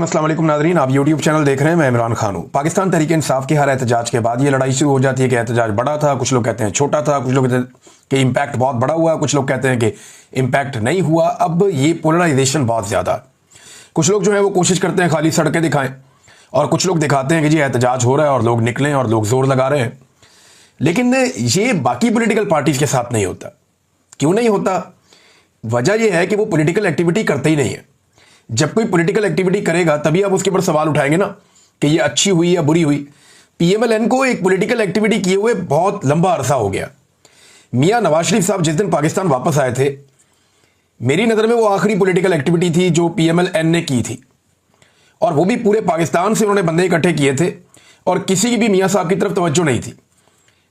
अस्सलाम वालेकुम नाज़रीन, आप YouTube चैनल देख रहे हैं। मैं इमरान खान हूँ। पाकिस्तान तहरीक इंसाफ के हर एहतजाज के बाद ये लड़ाई शुरू हो जाती है कि एहतजाज बड़ा था, कुछ लोग कहते हैं छोटा था, कुछ लोग कहते हैं कि इम्पैक्ट बहुत बड़ा हुआ, कुछ लोग कहते हैं कि इम्पैक्ट नहीं हुआ। अब ये पोलराइजेशन बहुत ज़्यादा, कुछ लोग जो है वो कोशिश करते हैं खाली सड़कें दिखाएं और कुछ लोग दिखाते हैं कि जी एहतजाज हो रहा है और लोग निकलें और लोग जोर लगा रहे हैं। लेकिन ये बाकी पोलिटिकल पार्टीज़ के साथ नहीं होता। क्यों नहीं होता? वजह यह है कि वो पोलिटिकल एक्टिविटी करते ही नहीं है। जब कोई पॉलिटिकल एक्टिविटी करेगा तभी आप उसके ऊपर सवाल उठाएंगे ना कि ये अच्छी हुई या बुरी हुई। पीएमएलएन को एक पॉलिटिकल एक्टिविटी किए हुए बहुत लंबा अरसा हो गया। मियां नवाज शरीफ साहब जिस दिन पाकिस्तान वापस आए थे, मेरी नज़र में वो आखिरी पॉलिटिकल एक्टिविटी थी जो पीएमएलएन ने की थी, और वो भी पूरे पाकिस्तान से उन्होंने बंदे इकट्ठे किए थे और किसी की भी मियाँ साहब की तरफ तवज्जो नहीं थी।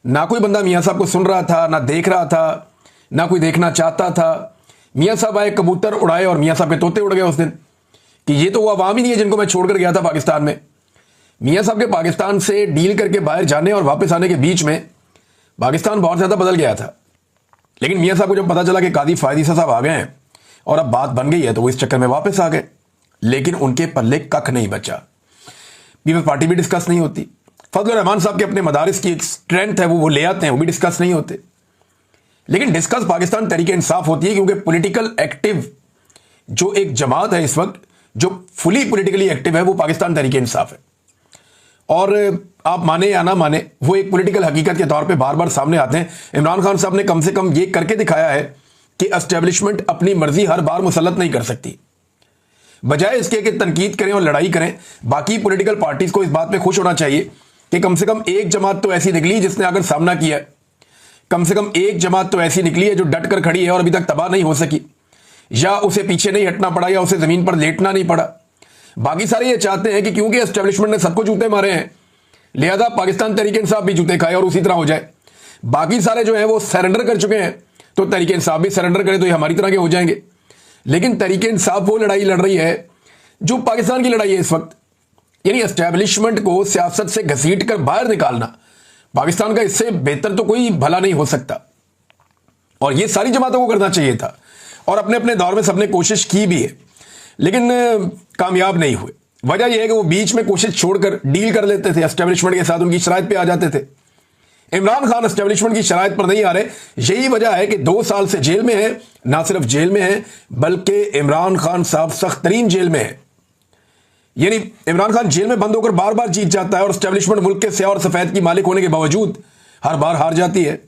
ना कोई बंदा मियाँ साहब को सुन रहा था, ना देख रहा था, ना कोई देखना चाहता था। मियाँ साहब आए, कबूतर उड़ाए और मियाँ साहब के तोते उड़ गए उस दिन कि ये तो वो अवाम ही नहीं है जिनको मैं छोड़कर गया था पाकिस्तान में। मियाँ साहब के पाकिस्तान से डील करके बाहर जाने और वापस आने के बीच में पाकिस्तान बहुत ज़्यादा बदल गया था। लेकिन मियाँ साहब को जब पता चला कि कादी फायदी साहब आ गए हैं और अब बात बन गई है तो वो इस चक्कर में वापस आ गए। लेकिन उनके पल्ले कख नहीं बचा। पीपल्स पार्टी भी डिस्कस नहीं होती। फजल रहमान साहब के अपने मदारिस की एक स्ट्रेंथ है, वो ले आते हैं, वो भी डिस्कस नहीं होते। लेकिन डिस्कस पाकिस्तान तहरीक इंसाफ होती है क्योंकि पॉलिटिकल एक्टिव जो एक जमात है इस वक्त, जो फुली पॉलिटिकली एक्टिव है, वो पाकिस्तान तहरीक इंसाफ है। और आप माने या ना माने, वो एक पॉलिटिकल हकीकत के तौर पे बार बार सामने आते हैं। इमरान खान साहब ने कम से कम ये करके दिखाया है कि एस्टेब्लिशमेंट अपनी मर्जी हर बार मुसल्लत नहीं कर सकती। बजाय इसके कि तनकीद करें और लड़ाई करें, बाकी पॉलिटिकल पार्टीज को इस बात पे खुश होना चाहिए कि कम से कम एक जमात तो ऐसी निकली जिसने अगर सामना किया है। कम से कम एक जमात तो ऐसी निकली है जो डट कर खड़ी है और अभी तक तबाह नहीं हो सकी, या उसे पीछे नहीं हटना पड़ा, या उसे जमीन पर लेटना नहीं पड़ा। बाकी सारे ये चाहते हैं कि क्योंकि एस्टेब्लिशमेंट ने सबको जूते मारे हैं, लिहाजा पाकिस्तान तहरीक इंसाफ भी जूते खाए और उसी तरह हो जाए। बाकी सारे जो है वो सरेंडर कर चुके हैं, तो तहरीक इंसाफ भी सरेंडर करे तो ये हमारी तरह के हो जाएंगे। लेकिन तहरीक इंसाफ वो लड़ाई लड़ रही है जो पाकिस्तान की लड़ाई है इस वक्त, यानी एस्टेब्लिशमेंट को सियासत से घसीट कर बाहर निकालना। पाकिस्तान का इससे बेहतर तो कोई भला नहीं हो सकता, और ये सारी जमातों को करना चाहिए था, और अपने अपने दौर में सबने कोशिश की भी है, लेकिन कामयाब नहीं हुए। वजह यह है कि वो बीच में कोशिश छोड़कर डील कर लेते थे एस्टेब्लिशमेंट के साथ, उनकी शराइत पे आ जाते थे। इमरान खान एस्टेब्लिशमेंट की शराइत पर नहीं आ रहे। यही वजह है कि 2 साल से जेल में है। ना सिर्फ जेल में है बल्कि इमरान खान साहब सख्त तरीन जेल में है। यानी इमरान खान जेल में बंद होकर बार बार जीत जाता है और एस्टेब्लिशमेंट मुल्क के स्याह और सफेद की मालिक होने के बावजूद हर बार हार जाती है।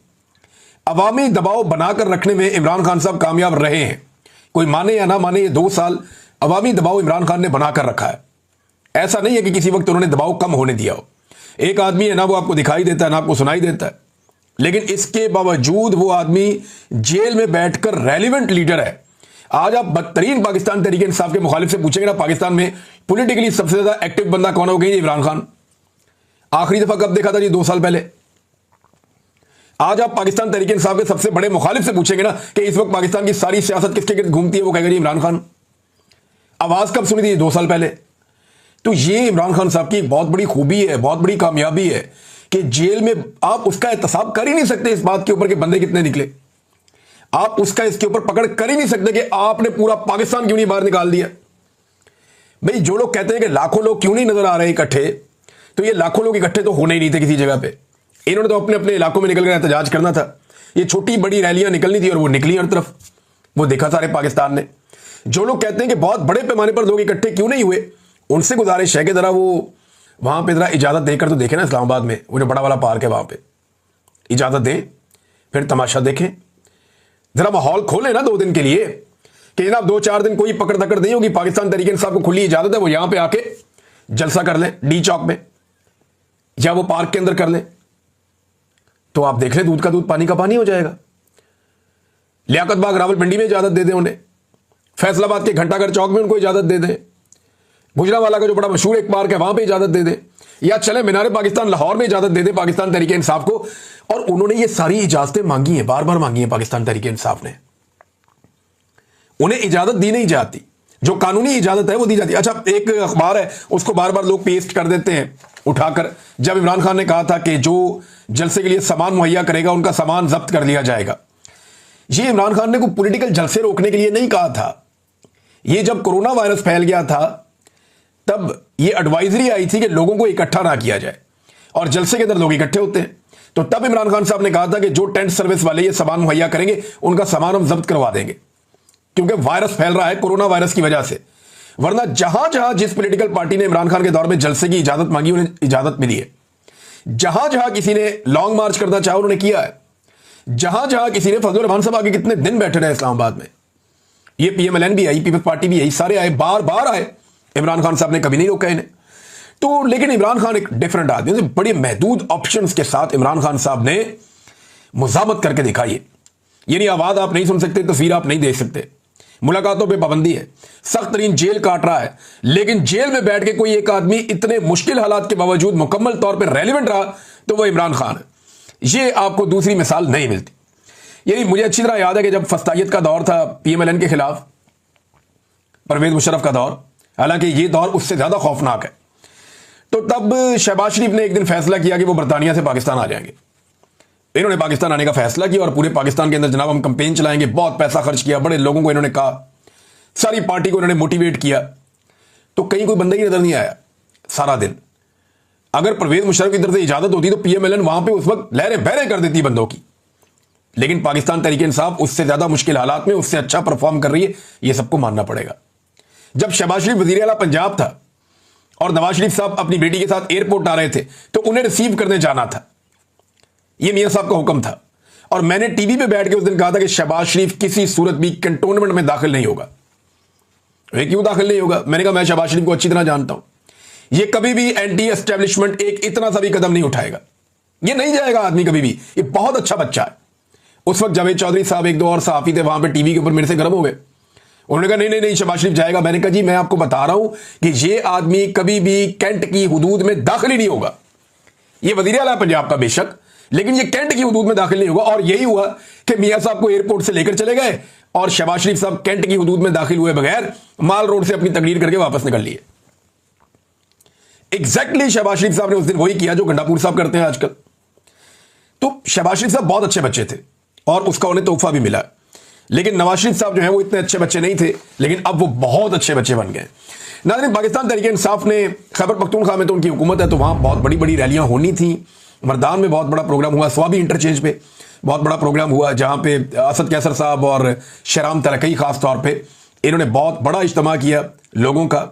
अवामी दबाव बनाकर रखने में इमरान खान साहब कामयाब रहे हैं। कोई माने या ना माने, ये 2 साल अवामी दबाव इमरान खान ने बनाकर रखा है। ऐसा नहीं है कि किसी वक्त उन्होंने दबाव कम होने दिया हो। एक आदमी है ना, वो आपको दिखाई देता है ना आपको सुनाई देता है, लेकिन इसके बावजूद वो आदमी जेल में बैठकर रेलिवेंट लीडर है। आज आप बदतरीन पाकिस्तान तहरीक इंसाफ के मुखालिफ से पूछेंगे ना, पाकिस्तान में पॉलिटिकली सबसे ज्यादा एक्टिव बंदा कौन हो गई? इमरान खान। आखिरी दफा कब देखा था जी? 2 साल पहले। आज आप पाकिस्तान तहरीक इंसाफ के सबसे बड़े मुखालिफ से पूछेंगे ना कि इस वक्त पाकिस्तान की सारी सियासत किसके गिर्द घूमती है, वो कहेगा जी इमरान खान। आवाज कब सुनी थी? 2 साल पहले। तो ये इमरान खान साहब की एक बहुत बड़ी खूबी है, बहुत बड़ी कामयाबी है कि जेल में आप उसका एहतसाब कर ही नहीं सकते इस बात के ऊपर कि बंदे कितने निकले। आप उसका इसके ऊपर पकड़ कर ही नहीं सकते कि आपने पूरा पाकिस्तान क्यों नहीं बाहर निकाल दिया। भाई, जो लोग कहते हैं कि लाखों लोग क्यों नहीं नजर आ रहे इकट्ठे, तो ये लाखों लोग इकट्ठे तो होने ही नहीं थे किसी जगह पे। इन्होंने तो अपने अपने इलाकों में निकलकर एहतजाज करना था। ये छोटी बड़ी रैलियां निकलनी थी और वो निकली हर तरफ। वो देखा सारे पाकिस्तान ने। जो लोग कहते हैं कि बहुत बड़े पैमाने पर लोग इकट्ठे क्यों नहीं हुए, उनसे गुजारिश है कि जरा वो वहां पे जरा इजाजत देकर तो देखें ना। इस्लामाबाद में वो जो बड़ा वाला पार्क है, वहां पे इजाजत दें, फिर तमाशा देखें। जरा माहौल खोले ना 2 दिन के लिए कि जनाब 2-4 दिन कोई पकड़ दकड़ नहीं होगी। पाकिस्तान तहरीक इंसाफ को खुली इजाजत है, वो यहां पे आके जलसा कर लें डी चौक में या वो पार्क के अंदर कर लें, तो आप देख लें दूध का दूध पानी का पानी हो जाएगा। लियाकत बाग रावलपिंडी में इजाजत दे दें उन्हें, फैसलाबाद के घंटाघर चौक में उनको इजाजत दे दें, गुजरावाला का जो बड़ा मशहूर एक पार्क है वहां पे इजाजत दे दें, या चले मीनारे पाकिस्तान लाहौर में इजाजत दे दें पाकिस्तान तहरीक इंसाफ को। और उन्होंने ये सारी इजाजतें मांगी हैं, बार बार मांगी हैं पाकिस्तान तहरीक इंसाफ ने। उन्हें इजाजत दी नहीं जाती, जो कानूनी इजाजत है वो दी जाती है। अच्छा, एक अखबार है उसको बार बार लोग पेस्ट कर देते हैं उठाकर। जब इमरान खान ने कहा था कि जो जलसे के लिए सामान मुहैया करेगा उनका सामान जब्त कर लिया जाएगा, ये इमरान खान ने कोई पॉलिटिकल जलसे रोकने के लिए नहीं कहा था। ये जब कोरोना वायरस फैल गया था तब ये एडवाइजरी आई थी कि लोगों को इकट्ठा ना किया जाए, और जलसे के अंदर लोग इकट्ठे होते हैं। तो तब इमरान खान साहब ने कहा था कि जो टेंट सर्विस वाले ये सामान मुहैया करेंगे उनका सामान हम जब्त करवा देंगे, क्योंकि वायरस फैल रहा है कोरोना वायरस की वजह से। वरना जहां जहां जिस पॉलिटिकल पार्टी ने इमरान खान के दौर में जलसे की इजाजत मांगी उन्हें इजाजत मिली है। जहां जहां किसी ने लॉन्ग मार्च करना चाहा उन्होंने किया है। जहां जहां किसी ने, फजलुर रहमान साहब आगे कितने दिन बैठे रहे इस्लामाबाद में, ये PMLN भी आई, पीपल्स पार्टी भी आई, सारे आए, बार बार आए, इमरान खान साहब ने कभी नहीं रोका इन्हें। तो लेकिन इमरान खान एक डिफरेंट आदमी है, बड़े महदूद ऑप्शंस के साथ इमरान खान साहब ने मुजामत करके दिखाई। यानी आवाज आप नहीं सुन सकते, तस्वीर आप नहीं देख सकते, मुलाकातों पे पाबंदी है, सख्त तरीन जेल काट रहा है, लेकिन जेल में बैठ के कोई एक आदमी इतने मुश्किल हालात के बावजूद मुकम्मल तौर पर रेलिवेंट रहा तो वह इमरान खान है। यह आपको दूसरी मिसाल नहीं मिलती। यही मुझे अच्छी तरह याद है कि जब फस्तायत का दौर था PMLN के खिलाफ, परवेज मुशर्रफ का दौर, हालांकि यह दौर उससे ज्यादा खौफनाक है, तो तब शहबाज शरीफ ने एक दिन फैसला किया कि वो बरतानिया से पाकिस्तान आ जाएंगे। इन्होंने पाकिस्तान आने का फैसला किया और पूरे पाकिस्तान के अंदर जनाब हम कैंपेन चलाएंगे, बहुत पैसा खर्च किया, बड़े लोगों को इन्होंने कहा, सारी पार्टी को इन्होंने मोटिवेट किया। तो कहीं कोई बंदा ही नजर नहीं आया सारा दिन। अगर परवेज मुशर्रफ की तरफ से इजाजत होती तो PMLN वहां पे उस वक्त लहरें बहरें कर देती बंदों की। लेकिन पाकिस्तान तहरीक इंसाफ उससे ज्यादा मुश्किल हालात में उससे अच्छा परफॉर्म कर रही है, यह सबको मानना पड़ेगा। जब शहबाज शरीफ वजीर आला पंजाब था और नवाज शरीफ साहब अपनी बेटी के साथ एयरपोर्ट आ रहे थे तो उन्हें रिसीव करने जाना था, यह मियां साहब का हुक्म था। और मैंने टीवी पे बैठ के उस दिन कहा था कि शहबाज शरीफ किसी सूरत भी कंटोनमेंट में दाखिल नहीं होगा। वे क्यों दाखिल नहीं होगा? मैंने कहा मैं शहबाज शरीफ को अच्छी तरह जानता हूं, यह कभी भी एंटी एस्टेब्लिशमेंट एक इतना सा भी कदम नहीं उठाएगा, यह नहीं जाएगा आदमी कभी भी, यह बहुत अच्छा बच्चा है। उस वक्त जावेद चौधरी साहब एक दो और सहाफी थे वहां पे टीवी के ऊपर मेरे से गर्म हो गए, उन्होंने कहा नहीं नहीं नहीं शहबाज शरीफ जाएगा। मैंने कहा जी मैं आपको बता रहा हूं कि यह आदमी कभी भी कैंट की हुदूद में दाखिल ही नहीं होगा। यह वजीर आला पंजाब का बेशक, लेकिन यह कैंट की हुदूद में दाखिल नहीं होगा। और यही हुआ कि मियां साहब को एयरपोर्ट से लेकर चले गए और शहबाज शरीफ साहब कैंट की हुदूद में दाखिल हुए बगैर माल रोड से अपनी तकरीर करके वापस निकल लिए। एग्जैक्टली शहबाज शरीफ साहब ने उस दिन वही किया जो गंडापुर साहब करते हैं आजकल। तो शहबाज शरीफ साहब बहुत अच्छे बच्चे थे और उसका उन्हें तोहफा भी मिला। लेकिन नवाज शरीफ साहब जो है वो इतने अच्छे बच्चे नहीं थे, लेकिन अब वो बहुत अच्छे बच्चे बन गए। नाज़रीन, पाकिस्तान तहरीक इंसाफ ने खैबर पख्तूनख्वा में तो उनकी हुकूमत है, तो वहां बहुत बड़ी बड़ी रैलियां होनी थी। मर्दान में बहुत बड़ा प्रोग्राम हुआ, स्वाबी इंटरचेंज पे बहुत बड़ा प्रोग्राम हुआ, जहां पे असद कैसर साहब और शहराम तरक्की खास तौर पर इन्होंने बहुत बड़ा इज्तिमा किया लोगों का।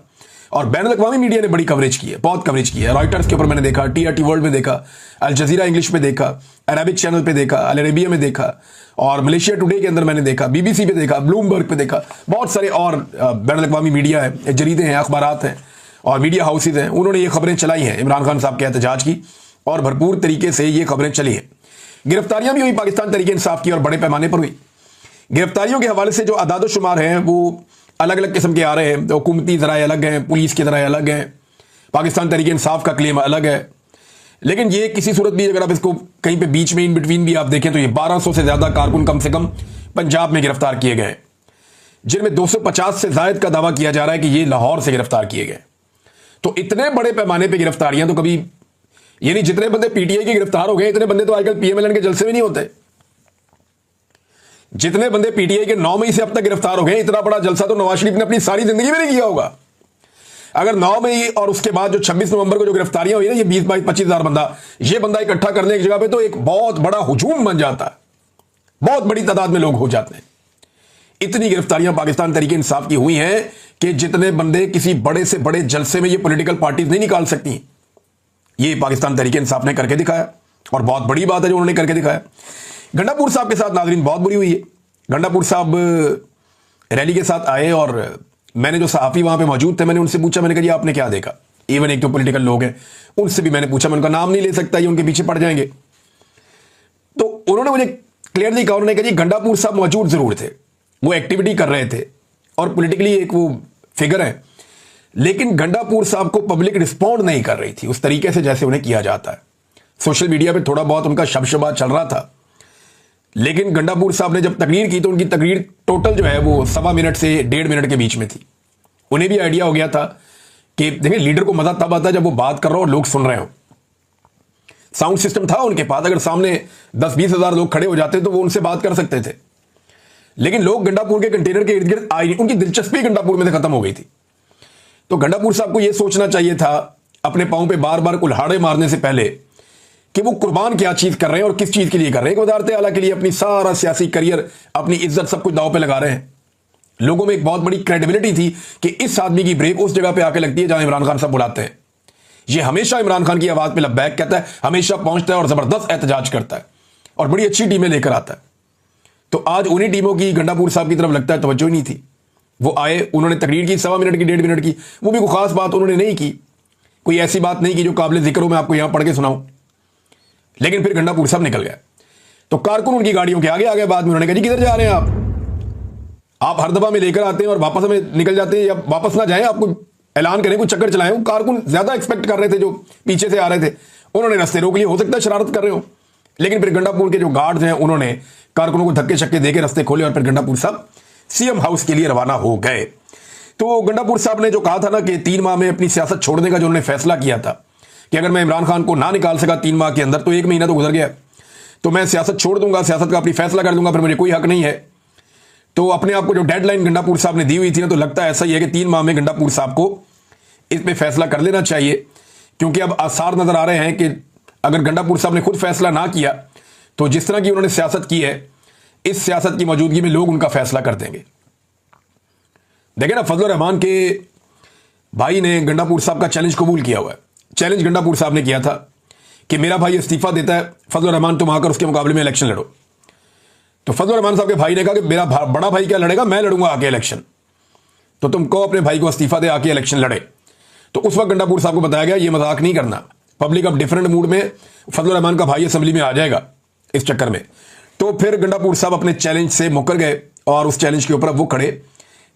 और बैनुल-अक़वामी मीडिया ने बड़ी कवरेज की है, बहुत कवरेज की है। रॉयटर्स के ऊपर मैंने देखा, TRT वर्ल्ड में देखा, अल जजीरा इंग्लिश पे देखा, अरबिक चैनल पे देखा, अल अरेबिया में देखा, और मलेशिया टुडे के अंदर मैंने देखा, BBC पे देखा, ब्लूमबर्ग पे देखा, बहुत सारे और बैनुल-अक़वामी मीडिया है, जरीदे हैं, अखबारात हैं और मीडिया हाउसेज हैं, उन्होंने ये खबरें चलाई हैं इमरान खान साहब के एहतजाज की, और भरपूर तरीके से ये खबरें चली हैं। गिरफ्तारियां भी हुई पाकिस्तान तहरीक इंसाफ की और बड़े पैमाने पर हुई। गिरफ्तारियों के हवाले से जो अदाद शुमार हैं वो अलग अलग किस्म के आ रहे हैं। तो हुकूमती ज़राए अलग हैं, पुलिस के ज़राए अलग हैं, पाकिस्तान तहरीक इंसाफ का क्लेम अलग है। लेकिन ये किसी सूरत भी अगर आप इसको कहीं पे बीच में इन बिटवीन भी आप देखें तो ये 1200 से ज़्यादा कारकुन कम से कम पंजाब में गिरफ्तार किए गए, जिनमें 250 से ज़ायद का दावा किया जा रहा है कि ये लाहौर से गिरफ्तार किए गए। तो इतने बड़े पैमाने पर गिरफ्तारियां तो कभी, यानी जितने बंदे PTI के गिरफ्तार हो गए इतने बंदे तो आजकल PMLN के जलसे में नहीं होते। जितने बंदे PTI के 9 मई से अब तक गिरफ्तार हो गए, इतना बड़ा जलसा तो नवाज शरीफ ने अपनी सारी जिंदगी में नहीं किया होगा। अगर 9 मई और उसके बाद जो 26 नवंबर को जो गिरफ्तारियां हुई ना, ये 20-22-25 हजार बंदा, ये बंदा इकट्ठा करने की जगह पे तो एक बहुत बड़ा हुजूम बन जाता है, बहुत बड़ी तादाद में लोग हो जाते हैं। इतनी गिरफ्तारियां पाकिस्तान तहरीक इंसाफ की हुई हैं कि जितने बंदे किसी बड़े से बड़े जलसे में ये पॉलिटिकल पार्टीज नहीं निकाल सकती, ये पाकिस्तान तहरीक इंसाफ ने करके दिखाया। और बहुत बड़ी बात है जो उन्होंने करके दिखाया। गंडापुर साहब के साथ नाज़रीन बहुत बुरी हुई है। गंडापुर साहब रैली के साथ आए और मैंने जो सहाफ़ी वहां पे मौजूद थे मैंने उनसे पूछा, मैंने कहा जी आपने क्या देखा। इवन एक तो पॉलिटिकल लोग हैं, उनसे भी मैंने पूछा, मैं उनका नाम नहीं ले सकता, ये उनके पीछे पड़ जाएंगे। तो उन्होंने मुझे क्लियरली कहा, उन्होंने कहा जी गंडापुर साहब मौजूद जरूर थे, वो एक्टिविटी कर रहे थे और पोलिटिकली एक वो फिगर है, लेकिन गंडापुर साहब को पब्लिक रिस्पॉन्ड नहीं कर रही थी उस तरीके से जैसे उन्हें किया जाता है। सोशल मीडिया पे थोड़ा बहुत उनका शबशबा चल रहा था, लेकिन गंडापुर साहब ने जब तकरीर की तो उनकी तकरीर टोटल जो है वो 1.25 मिनट से 1.5 मिनट के बीच में थी। उन्हें भी आइडिया हो गया था कि देखिए लीडर को मजा तब आता है जब वो बात कर रहा हो और लोग सुन रहे हो। साउंड सिस्टम था उनके पास, अगर सामने 10-20 हजार लोग खड़े हो जाते तो वो उनसे बात कर सकते थे, लेकिन लोग गंडापुर के कंटेनर के इर्द गिर्द आए नहीं, उनकी दिलचस्पी गंडापुर में से खत्म हो गई थी। तो गंडापुर साहब को यह सोचना चाहिए था अपने पांव पे बार बार कुल्हाड़े मारने से पहले कि वो कुर्बान क्या चीज कर रहे हैं और किस चीज के लिए कर रहे हैं। वजारत आला के लिए अपनी सारा सियासी करियर, अपनी इज्जत, सब कुछ दांव पे लगा रहे हैं। लोगों में एक बहुत बड़ी क्रेडिबिलिटी थी कि इस आदमी की ब्रेक उस जगह पे आके लगती है जहां इमरान खान साहब बुलाते हैं। ये हमेशा इमरान खान की आवाज पे लब्बैक कहता है, हमेशा पहुंचता है और जबरदस्त एहतजाज करता है और बड़ी अच्छी टीमें लेकर आता है। तो आज उन्हीं टीमों की गंडापुर साहब की तरफ लगता है तवज्जो ही नहीं थी। वो आए, उन्होंने तकरीर की 1.25 मिनट की, 1.5 मिनट की, वो भी कोई खास बात उन्होंने नहीं की, कोई ऐसी बात नहीं की जो काबिल जिक्र हो मैं आपको यहां पढ़ के सुनाऊं। लेकिन फिर गंडापुर साहब निकल गए। तो कारकुन उनकी गाड़ियों के आगे आ गए। बाद में उन्होंने कहा जी किधर जा रहे हैं आप हर दफा में लेकर आते हैं और वापस हमें निकल जाते हैं, या वापस ना जाएं, आपको ऐलान करें, कुछ चक्कर चलाएं। कारकुन ज्यादा एक्सपेक्ट कर रहे थे, जो पीछे से आ रहे थे उन्होंने रास्ते रोक लिए, हो सकता है शरारत कर रहे हो। लेकिन फिर गंडापुर के जो गार्ड्स हैं उन्होंने कारकुनों को धक्के शक्के देकर रास्ते खोले और फिर गंडापुर साहब सीएम हाउस के लिए रवाना हो गए। तो गंडापुर साहब ने जो कहा था ना कि 3 माह में अपनी सियासत छोड़ने का जो उन्होंने फैसला किया था कि अगर मैं इमरान खान को ना निकाल सका 3 माह के अंदर, तो 1 महीना तो गुजर गया, तो मैं सियासत छोड़ दूंगा, सियासत का अपनी फैसला कर दूंगा, फिर मुझे कोई हक नहीं है। तो अपने आप को जो डेडलाइन गंडापुर साहब ने दी हुई थी ना, तो लगता है ऐसा ही है कि 3 माह में गंडापुर साहब को इस पे फैसला कर लेना चाहिए, क्योंकि अब आसार नजर आ रहे हैं कि अगर गंडापुर साहब ने खुद फैसला ना किया तो जिस तरह की उन्होंने सियासत की है, इस सियासत की मौजूदगी में लोग उनका फैसला कर देंगे। देखें ना, फजलुर रहमान के भाई ने गंडापुर साहब का चैलेंज कबूल किया हुआ है। चैलेंज गंडापुर साहब ने किया था कि मेरा भाई इस्तीफा देता है, फजलुर रहमान तुम आकर उसके मुकाबले में इलेक्शन लड़ो। तो फजलुर रहमान साहब के भाई ने कहा कि मेरा बड़ा भाई क्या लड़ेगा, मैं लड़ूंगा आके इलेक्शन, तो तुम कहो अपने भाई को इस्तीफा दे आके इलेक्शन लड़े। तो उस वक्त गंडापुर साहब को बताया गया ये मजाक नहीं करना, पब्लिक अब डिफरेंट मूड में, फजलुर रहमान का भाई असेंबली में आ जाएगा इस चक्कर में। तो फिर गंडापुर साहब अपने चैलेंज से मुकर गए और उस चैलेंज के ऊपर अब वो खड़े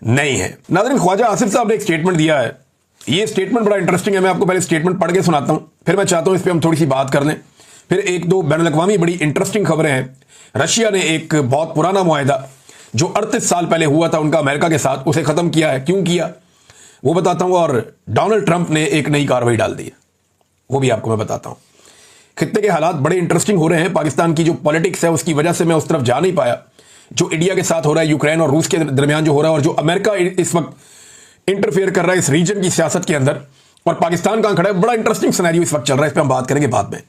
नहीं है। नाज़रीन, ख्वाजा आसिफ साहब ने एक स्टेटमेंट दिया है। ये स्टेटमेंट बड़ा इंटरेस्टिंग है, मैं आपको पहले स्टेटमेंट पढ़ के सुनाता हूं, फिर मैं चाहता हूं इस पर हम थोड़ी सी बात कर लें। फिर 1-2 बैनुल-अक़वामी बड़ी इंटरेस्टिंग खबरें हैं। रशिया ने एक बहुत पुराना मुआहिदा जो 38 साल पहले हुआ था उनका अमेरिका के साथ, उसे खत्म किया है। क्यों किया वो बताता हूं। और डोनाल्ड ट्रंप ने एक नई कार्रवाई डाल दी है, वो भी आपको मैं बताता हूं। खित्ते के हालात बड़े इंटरेस्टिंग हो रहे हैं। पाकिस्तान की जो पॉलिटिक्स है उसकी वजह से मैं उस तरफ जा नहीं पाया। जो इंडिया के साथ हो रहा है, यूक्रेन और रूस के दरमियान जो हो रहा है, और जो अमेरिका इस वक्त इंटरफेयर कर रहा है इस रीजन की सियासत के अंदर, और पाकिस्तान कहां खड़ा है, बड़ा इंटरेस्टिंग सिनेरियो इस वक्त चल रहा है। इस पर हम बात करेंगे बाद में।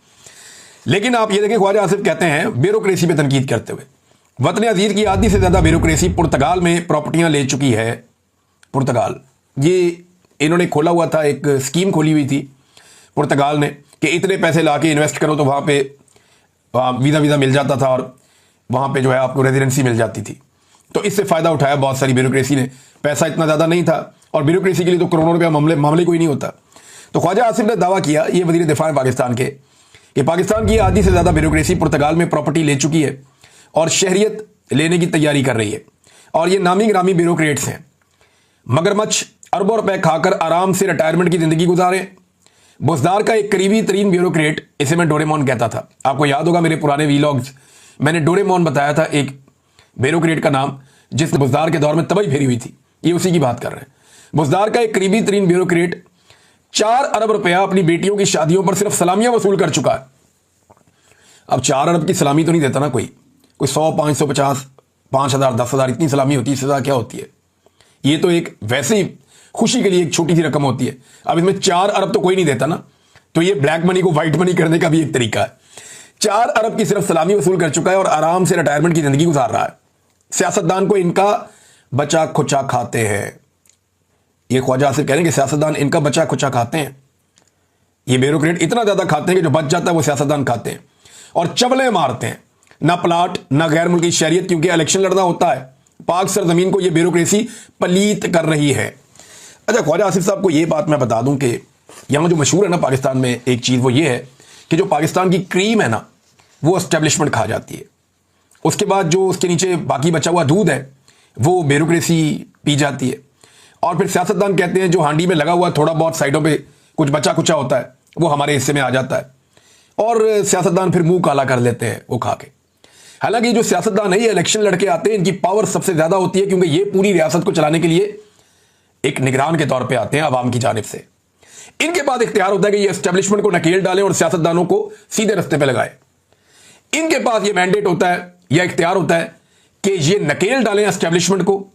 लेकिन आप ये देखें, ख्वाजा आसिफ कहते हैं ब्यूरोक्रेसी पे तनकीद करते हुए, वतन अजीज की आधी से ज्यादा ब्यूरोक्रेसी पुर्तगाल में प्रॉपर्टियां ले चुकी है। पुर्तगाल, ये इन्होंने खोला हुआ था, एक स्कीम खोली हुई थी पुर्तगाल ने कि इतने पैसे लाके इन्वेस्ट करो तो वहां पे वीज़ा मिल जाता था और वहां पे जो है आपको रेजिडेंसी मिल जाती थी। तो इससे फायदा उठाया बहुत सारी ब्यूरोक्रेसी ने। पैसा इतना ज्यादा नहीं था और ब्यूरोक्रेसी के लिए तो करोड़ों रुपया मामले कोई नहीं होता। तो ख्वाजा आसिफ ने दावा किया, ये वजीर दिफा है पाकिस्तान के, कि पाकिस्तान की आधी से ज्यादा ब्यूरोक्रेसी पुर्तगाल में प्रॉपर्टी ले चुकी है और शहरियत लेने की तैयारी कर रही है। और ये नामी गिरामी ब्यूरोक्रेट्स हैं। मगरमच्छ अरबों रुपए खाकर आराम से रिटायरमेंट की जिंदगी गुजारे। बुजदार का एक करीबी तरीन ब्यूरोक्रेट, इसे मैं डोरेमोन कहता था, आपको याद होगा मेरे पुराने वीलॉग्स, मैंने डोरेमोन बताया था एक ब्यूरोक्रेट का नाम, जिसने बुजदार के दौर में तबाही फेरी हुई थी। ये उसी की बात कर रहे हैं। बुजदार का एक करीबी तरीन ब्यूरोक्रेट 4 अरब रुपया अपनी बेटियों की शादियों पर सिर्फ सलामियां वसूल कर चुका है। अब 4 अरब की सलामी तो नहीं देता ना कोई 100, 550, 5,000, 10,000 इतनी सलामी होती है, इससे ज्यादा क्या होती है। ये तो एक वैसे ही खुशी के लिए एक छोटी सी रकम होती है। अब इसमें 4 अरब तो कोई नहीं देता ना, तो ये ब्लैक मनी को व्हाइट मनी करने का भी एक तरीका है। 4 अरब की सिर्फ सलामी वसूल कर चुका है और आराम से रिटायरमेंट की जिंदगी गुजार रहा है। सियासतदान को इनका बचा खुचा खाते हैं। ये ख्वाजा आसिफ कह रहे हैं कि सियासतदान इनका बचा खुचा खाते हैं। ये ब्यूरोक्रेट इतना ज्यादा खाते हैं कि जो बच जाता है वो सियासतदान खाते हैं और चवले मारते हैं। ना प्लाट ना गैर मुल्की शहरियत, क्योंकि इलेक्शन लड़ना होता है। पाक सरजमीन को ये ब्यूरोक्रेसी पलीत कर रही है। अच्छा, ख्वाजा आसिफ साहब को ये बात मैं बता दूं कि यहां जो मशहूर है ना पाकिस्तान में एक चीज, वो ये है कि जो पाकिस्तान की क्रीम है ना, वो एस्टेब्लिशमेंट खा जाती है। उसके बाद जो उसके नीचे बाकी बचा हुआ दूध है वो ब्यूरोक्रेसी पी जाती है। और फिर सियासतदान कहते हैं जो हांडी में लगा हुआ थोड़ा बहुत साइडों पे कुछ बचा कुचा होता है वो हमारे हिस्से में आ जाता है, और सियासतदान फिर मुंह काला कर लेते हैं वो खा के। हालांकि जो सियासतदान है ये इलेक्शन लड़के आते हैं, इनकी पावर सबसे ज्यादा होती है, क्योंकि ये पूरी रियासत को चलाने के लिए एक निगरान के तौर पे आते हैं अवाम की जानिब से। इनके पास इख्तियार होता है कि ये एस्टेब्लिशमेंट को नकेल डालें और सियासतदानों को सीधे रास्ते पे लगाए। इनके पास ये मैंडेट होता है या इख्तियार होता है कि ये नकेल डालें एस्टेब्लिशमेंट को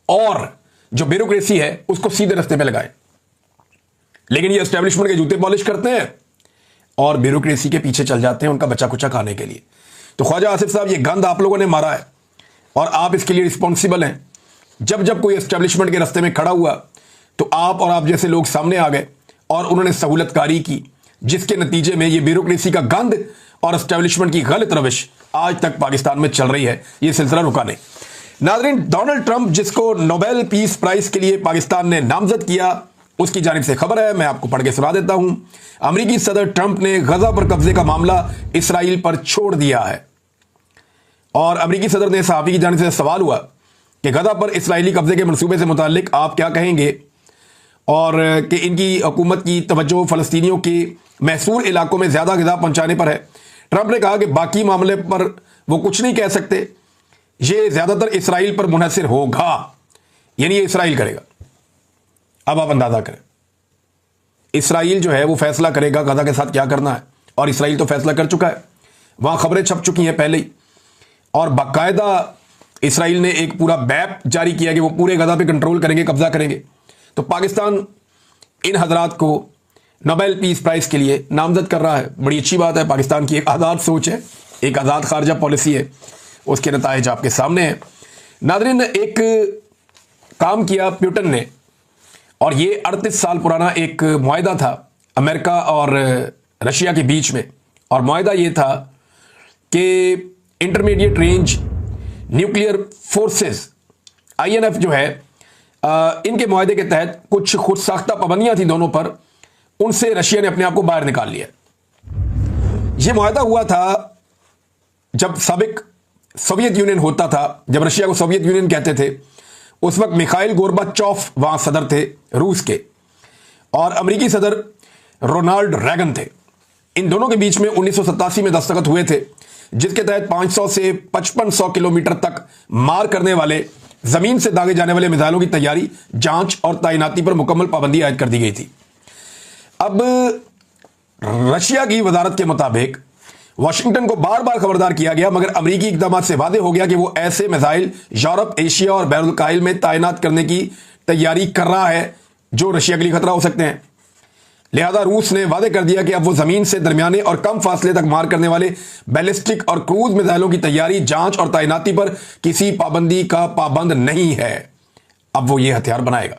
और जो ब्यूरोक्रेसी है उसको सीधे रास्ते पे लगाए। लेकिन ये एस्टेब्लिशमेंट के जूते पॉलिश करते हैं और ब्यूरोक्रेसी के पीछे चल जाते हैं उनका बच्चा कुचा खाने के लिए। तो ख्वाजा आसिफ साहब, ये गंद आप लोगों ने मारा है और आप इसके लिए रिस्पॉन्सिबल हैं। जब जब कोई एस्टेब्लिशमेंट के रास्ते में खड़ा हुआ तो आप और आप जैसे लोग सामने आ गए और उन्होंने सहूलतकारी की, जिसके नतीजे में ये ब्यूरोक्रेसी का गंद और एस्टेब्लिशमेंट की गलत रविश आज तक पाकिस्तान में चल रही है। ये सिलसिला रुका नहीं। नाज़रीन, डोनाल्ड ट्रंप, जिसको नोबेल पीस प्राइज के लिए पाकिस्तान ने नामजद किया, उसकी जानिब से खबर है, मैं आपको पढ़ के सुना देता हूं। अमेरिकी सदर ट्रंप ने गजा पर कब्जे का मामला इसराइल पर छोड़ दिया है। और अमेरिकी सदर ने सहाफ़ी की जानिब से सवाल हुआ कि गजा पर इसराइली कब्जे के मंसूबे से मुतालिक आप क्या कहेंगे और कि इनकी हुकूमत की तवज्जो फ़लस्तीनियों के महसूर इलाकों में ज़्यादा ग़िज़ा पहुँचाने पर है। ट्रंप ने कहा कि बाकी मामले पर वो कुछ नहीं कह सकते, ये ज़्यादातर इसराइल पर मुनहसर होगा, यानी ये इसराइल करेगा। अब आप अंदाज़ा करें, इसराइल जो है वो फैसला करेगा गजा के साथ क्या करना है, और इसराइल तो फैसला कर चुका है, वहाँ खबरें छप चुकी हैं पहले ही, और बाकायदा इसराइल ने एक पूरा मैप जारी किया कि वो पूरे गजा पे कंट्रोल करेंगे, कब्जा करेंगे। तो पाकिस्तान इन हजरात को नोबेल पीस प्राइज के लिए नामजद कर रहा है। बड़ी अच्छी बात है, पाकिस्तान की एक आज़ाद सोच है, एक आज़ाद खारजा पॉलिसी है, उसके नताइज आपके सामने हैं। नाज़रीन, एक काम किया पुतिन ने, और ये 38 साल पुराना एक मुआहदा था अमेरिका और रशिया के बीच में, और मुआहदा ये था कि intermediate range nuclear forces INF जो है, इनके मुआहदे के तहत कुछ खुद साख्ता पाबंदियां थी दोनों पर, उनसे रशिया ने अपने आप को बाहर निकाल लिया। यह मुआहदा हुआ था जब साबिक सोवियत यूनियन होता था, जब रशिया को सोवियत यूनियन कहते थे। उस वक्त मिखाइल गोर्बाचोव वहां सदर थे रूस के, और अमेरिकी सदर रोनाल्ड रैगन थे। इन दोनों के बीच में 1987 में दस्तखत हुए थे, जिसके तहत 500 से 5500 किलोमीटर तक मार करने वाले जमीन से दागे जाने वाले मिसाइलों की तैयारी, जांच और तैनाती पर मुकम्मल पाबंदी आयद कर दी गई थी। अब रशिया की वजारत के मुताबिक वाशिंगटन को बार बार खबरदार किया गया, मगर अमेरिकी इकदाम से वादे हो गया कि वो ऐसे मिसाइल यूरोप, एशिया और बैरुल काहिल में तैनात करने की तैयारी कर रहा है जो रशिया के लिए खतरा हो सकते हैं। लिहाजा रूस ने वादे कर दिया कि अब वो जमीन से दरमियाने और कम फासले तक मार करने वाले बैलिस्टिक और क्रूज मिसाइलों की तैयारी, जांच और तैनाती पर किसी पाबंदी का पाबंद नहीं है। अब वो ये हथियार बनाएगा।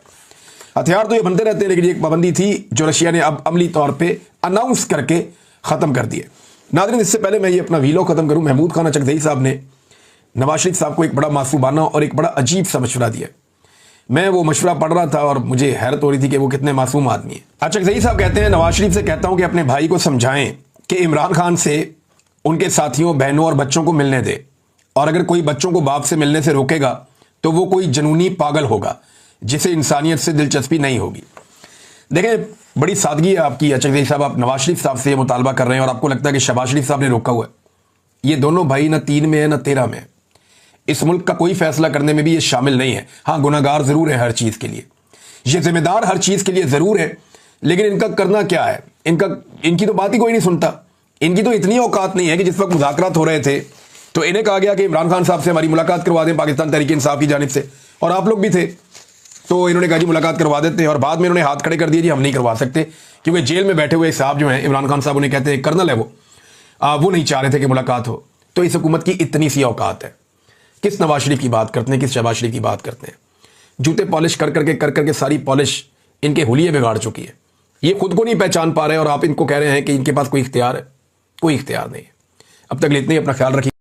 हथियार तो ये बनते रहते हैं, लेकिन एक पाबंदी थी जो रशिया ने अब अमली तौर पे अनाउंस करके खत्म कर दी है। नाज़रीन, इससे पहले मैं ये अपना वीडियो खत्म करूं, महमूद खान चकधई साहब ने नवाज शरीफ साहब को एक बड़ा मासूमाना और एक बड़ा अजीब सा मशवरा दिया। मैं वो मशवरा पढ़ रहा था और मुझे हैरत हो रही थी कि वो कितने मासूम आदमी है। चकधई साहब कहते हैं, नवाज शरीफ से कहता हूं कि अपने भाई को समझाएं कि इमरान खान से उनके साथियों, बहनों और बच्चों को मिलने दे, और अगर कोई बच्चों को बाप से मिलने से रोकेगा तो वो कोई जनूनी पागल होगा जिसे इंसानियत से दिलचस्पी नहीं होगी। देखें, बड़ी सादगी है आपकी चकधई साहब, आप नवाज शरीफ साहब से ये मुतालबा कर रहे हैं और आपको लगता है कि शहबाज शरीफ साहब ने रोका हुआ है। ये दोनों भाई ना 3 में है ना 13 में है। इस मुल्क का कोई फैसला करने में भी ये शामिल नहीं है। हाँ, गुनाहगार जरूर है हर चीज के लिए, ये जिम्मेदार हर चीज के लिए जरूर है, लेकिन इनका करना क्या है? इनकी तो बात ही कोई नहीं सुनता। इनकी तो इतनी औकात नहीं है कि जिस वक्त मुज़ाकरात हो रहे थे तो इन्हें कहा गया कि इमरान खान साहब से हमारी मुलाकात करवा दें पाकिस्तान तहरीक इंसाफ की जानिब से, और आप लोग भी थे, तो इन्होंने कहा जी मुलाकात करवा देते हैं, और बाद में इन्होंने हाथ खड़े कर दिए, जी हम नहीं करवा सकते, क्योंकि जेल में बैठे हुए साहब जो हैं, इमरान खान साहब उन्हें कहते हैं कर्नल है वो नहीं चाह रहे थे कि मुलाकात हो। तो इस हुकूमत की इतनी सी औकात है। किस नवाज शरीफ की बात करते हैं, किस शहबाज शरीफ की बात करते हैं? जूते पॉलिश कर करके सारी पॉलिश इनके हुलिये बिगाड़ चुकी है। ये खुद को नहीं पहचान पा रहे और आप इनको कह रहे हैं कि इनके पास कोई इख्तियार है। कोई इख्तियार नहीं है। अब तक इतने ही, अपना ख्याल रखिए।